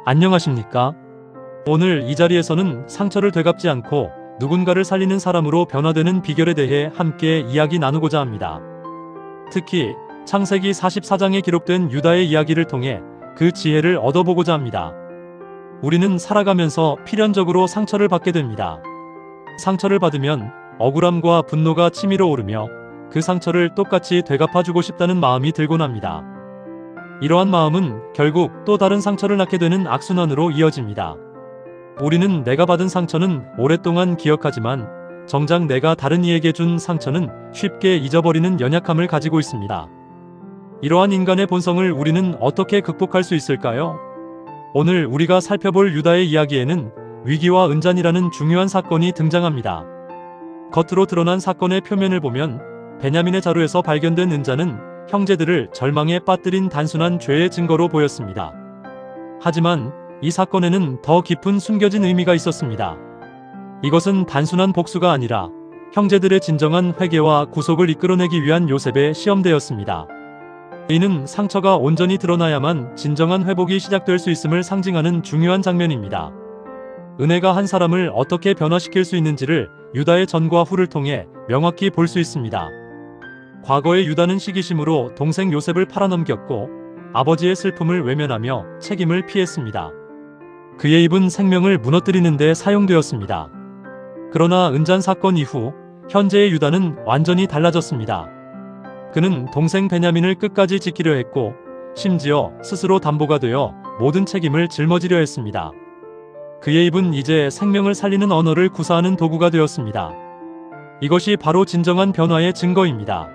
안녕하십니까? 오늘 이 자리에서는 상처를 되갚지 않고 누군가를 살리는 사람으로 변화되는 비결에 대해 함께 이야기 나누고자 합니다. 특히 창세기 44장에 기록된 유다의 이야기를 통해 그 지혜를 얻어보고자 합니다. 우리는 살아가면서 필연적으로 상처를 받게 됩니다. 상처를 받으면 억울함과 분노가 치밀어 오르며 그 상처를 똑같이 되갚아주고 싶다는 마음이 들곤 합니다. 이러한 마음은 결국 또 다른 상처를 낳게 되는 악순환으로 이어집니다. 우리는 내가 받은 상처는 오랫동안 기억하지만 정작 내가 다른 이에게 준 상처는 쉽게 잊어버리는 연약함을 가지고 있습니다. 이러한 인간의 본성을 우리는 어떻게 극복할 수 있을까요? 오늘 우리가 살펴볼 유다의 이야기에는 위기와 은잔이라는 중요한 사건이 등장합니다. 겉으로 드러난 사건의 표면을 보면 베냐민의 자루에서 발견된 은잔은 형제들을 절망에 빠뜨린 단순한 죄의 증거로 보였습니다. 하지만 이 사건에는 더 깊은 숨겨진 의미가 있었습니다. 이것은 단순한 복수가 아니라 형제들의 진정한 회개와 구속을 이끌어내기 위한 요셉의 시험대였습니다. 이는 상처가 온전히 드러나야만 진정한 회복이 시작될 수 있음을 상징하는 중요한 장면입니다. 은혜가 한 사람을 어떻게 변화시킬 수 있는지를 유다의 전과 후를 통해 명확히 볼 수 있습니다. 과거의 유다는 시기심으로 동생 요셉을 팔아넘겼고 아버지의 슬픔을 외면하며 책임을 피했습니다. 그의 입은 생명을 무너뜨리는 데 사용되었습니다. 그러나 은잔 사건 이후 현재의 유다는 완전히 달라졌습니다. 그는 동생 베냐민을 끝까지 지키려 했고 심지어 스스로 담보가 되어 모든 책임을 짊어지려 했습니다. 그의 입은 이제 생명을 살리는 언어를 구사하는 도구가 되었습니다. 이것이 바로 진정한 변화의 증거입니다.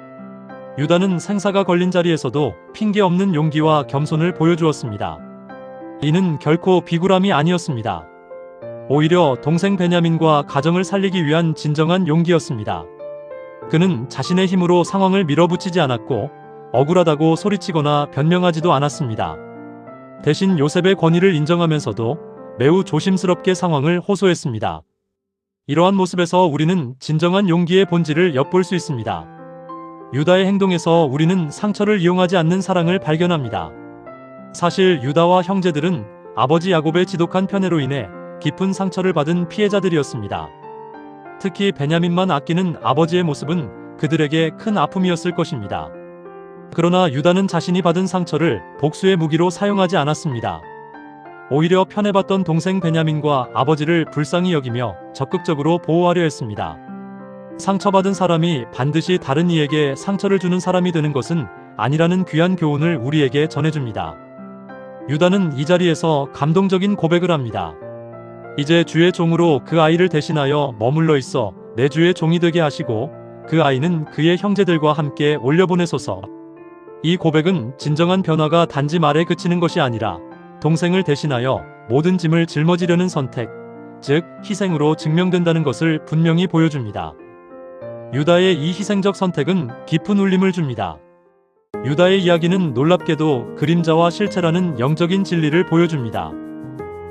유다는 생사가 걸린 자리에서도 핑계 없는 용기와 겸손을 보여주었습니다. 이는 결코 비굴함이 아니었습니다. 오히려 동생 베냐민과 가정을 살리기 위한 진정한 용기였습니다. 그는 자신의 힘으로 상황을 밀어붙이지 않았고 억울하다고 소리치거나 변명하지도 않았습니다. 대신 요셉의 권위를 인정하면서도 매우 조심스럽게 상황을 호소했습니다. 이러한 모습에서 우리는 진정한 용기의 본질을 엿볼 수 있습니다. 유다의 행동에서 우리는 상처를 이용하지 않는 사랑을 발견합니다. 사실 유다와 형제들은 아버지 야곱의 지독한 편애로 인해 깊은 상처를 받은 피해자들이었습니다. 특히 베냐민만 아끼는 아버지의 모습은 그들에게 큰 아픔이었을 것입니다. 그러나 유다는 자신이 받은 상처를 복수의 무기로 사용하지 않았습니다. 오히려 편애받던 동생 베냐민과 아버지를 불쌍히 여기며 적극적으로 보호하려 했습니다. 상처받은 사람이 반드시 다른 이에게 상처를 주는 사람이 되는 것은 아니라는 귀한 교훈을 우리에게 전해줍니다. 유다는 이 자리에서 감동적인 고백을 합니다. 이제 주의 종으로 그 아이를 대신하여 머물러 있어 내 주의 종이 되게 하시고 그 아이는 그의 형제들과 함께 올려보내소서. 이 고백은 진정한 변화가 단지 말에 그치는 것이 아니라 동생을 대신하여 모든 짐을 짊어지려는 선택, 즉 희생으로 증명된다는 것을 분명히 보여줍니다. 유다의 이 희생적 선택은 깊은 울림을 줍니다. 유다의 이야기는 놀랍게도 그림자와 실체라는 영적인 진리를 보여줍니다.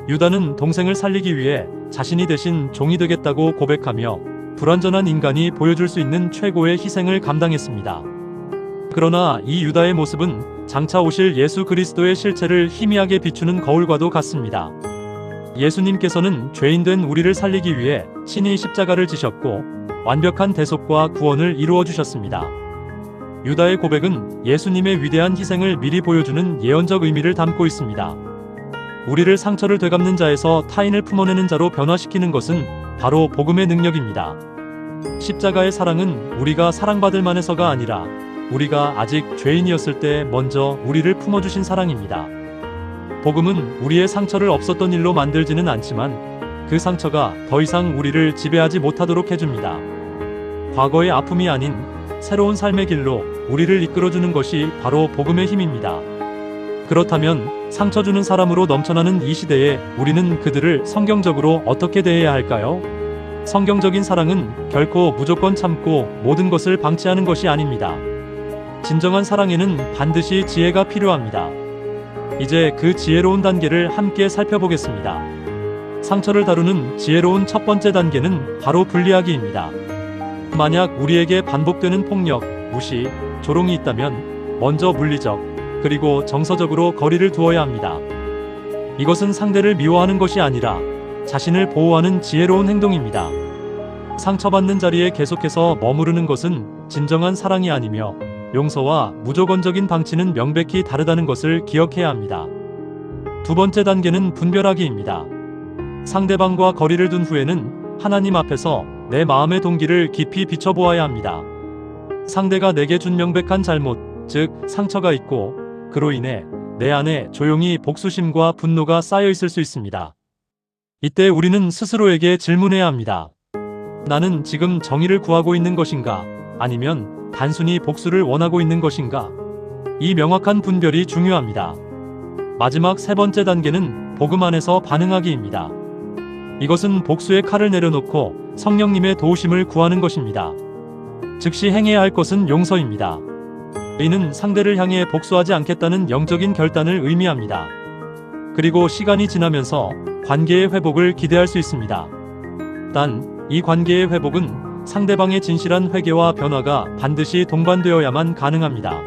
유다는 동생을 살리기 위해 자신이 대신 종이 되겠다고 고백하며 불완전한 인간이 보여줄 수 있는 최고의 희생을 감당했습니다. 그러나 이 유다의 모습은 장차 오실 예수 그리스도의 실체를 희미하게 비추는 거울과도 같습니다. 예수님께서는 죄인된 우리를 살리기 위해 친히 십자가를 지셨고 완벽한 대속과 구원을 이루어 주셨습니다. 유다의 고백은 예수님의 위대한 희생을 미리 보여주는 예언적 의미를 담고 있습니다. 우리를 상처를 되갚는 자에서 타인을 품어내는 자로 변화시키는 것은 바로 복음의 능력입니다. 십자가의 사랑은 우리가 사랑받을 만해서가 아니라 우리가 아직 죄인이었을 때 먼저 우리를 품어주신 사랑입니다. 복음은 우리의 상처를 없었던 일로 만들지는 않지만 그 상처가 더 이상 우리를 지배하지 못하도록 해줍니다. 과거의 아픔이 아닌 새로운 삶의 길로 우리를 이끌어주는 것이 바로 복음의 힘입니다. 그렇다면 상처 주는 사람으로 넘쳐나는 이 시대에 우리는 그들을 성경적으로 어떻게 대해야 할까요? 성경적인 사랑은 결코 무조건 참고 모든 것을 방치하는 것이 아닙니다. 진정한 사랑에는 반드시 지혜가 필요합니다. 이제 그 지혜로운 단계를 함께 살펴보겠습니다. 상처를 다루는 지혜로운 첫 번째 단계는 바로 분리하기입니다. 만약 우리에게 반복되는 폭력, 무시, 조롱이 있다면 먼저 물리적, 그리고 정서적으로 거리를 두어야 합니다. 이것은 상대를 미워하는 것이 아니라 자신을 보호하는 지혜로운 행동입니다. 상처받는 자리에 계속해서 머무르는 것은 진정한 사랑이 아니며 용서와 무조건적인 방치는 명백히 다르다는 것을 기억해야 합니다. 두 번째 단계는 분별하기입니다. 상대방과 거리를 둔 후에는 하나님 앞에서 내 마음의 동기를 깊이 비춰보아야 합니다. 상대가 내게 준 명백한 잘못, 즉 상처가 있고 그로 인해 내 안에 조용히 복수심과 분노가 쌓여 있을 수 있습니다. 이때 우리는 스스로에게 질문해야 합니다. 나는 지금 정의를 구하고 있는 것인가? 아니면 단순히 복수를 원하고 있는 것인가? 이 명확한 분별이 중요합니다. 마지막 세 번째 단계는 복음 안에서 반응하기입니다. 이것은 복수의 칼을 내려놓고 성령님의 도우심을 구하는 것입니다. 즉시 행해야 할 것은 용서입니다. 이는 상대를 향해 복수하지 않겠다는 영적인 결단을 의미합니다. 그리고 시간이 지나면서 관계의 회복을 기대할 수 있습니다. 단, 이 관계의 회복은 상대방의 진실한 회개와 변화가 반드시 동반되어야만 가능합니다.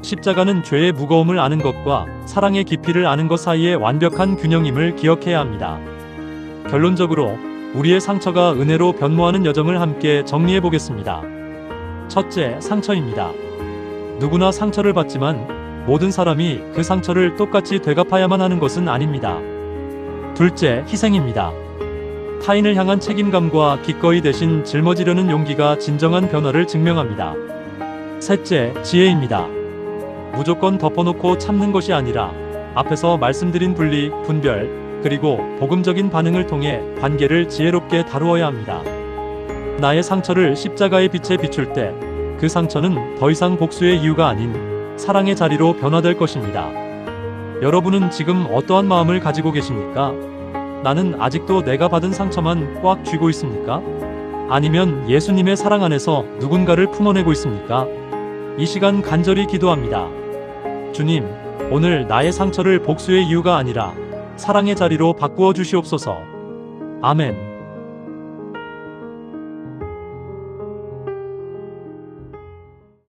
십자가는 죄의 무거움을 아는 것과 사랑의 깊이를 아는 것 사이의 완벽한 균형임을 기억해야 합니다. 결론적으로 우리의 상처가 은혜로 변모하는 여정을 함께 정리해 보겠습니다. 첫째, 상처입니다. 누구나 상처를 받지만 모든 사람이 그 상처를 똑같이 되갚아야만 하는 것은 아닙니다. 둘째, 희생입니다. 타인을 향한 책임감과 기꺼이 대신 짊어지려는 용기가 진정한 변화를 증명합니다. 셋째, 지혜입니다. 무조건 덮어놓고 참는 것이 아니라 앞에서 말씀드린 분리, 분별, 그리고 복음적인 반응을 통해 관계를 지혜롭게 다루어야 합니다. 나의 상처를 십자가의 빛에 비출 때 그 상처는 더 이상 복수의 이유가 아닌 사랑의 자리로 변화될 것입니다. 여러분은 지금 어떠한 마음을 가지고 계십니까? 나는 아직도 내가 받은 상처만 꽉 쥐고 있습니까? 아니면 예수님의 사랑 안에서 누군가를 품어내고 있습니까? 이 시간 간절히 기도합니다. 주님, 오늘 나의 상처를 복수의 이유가 아니라 사랑의 자리로 바꾸어 주시옵소서. 아멘.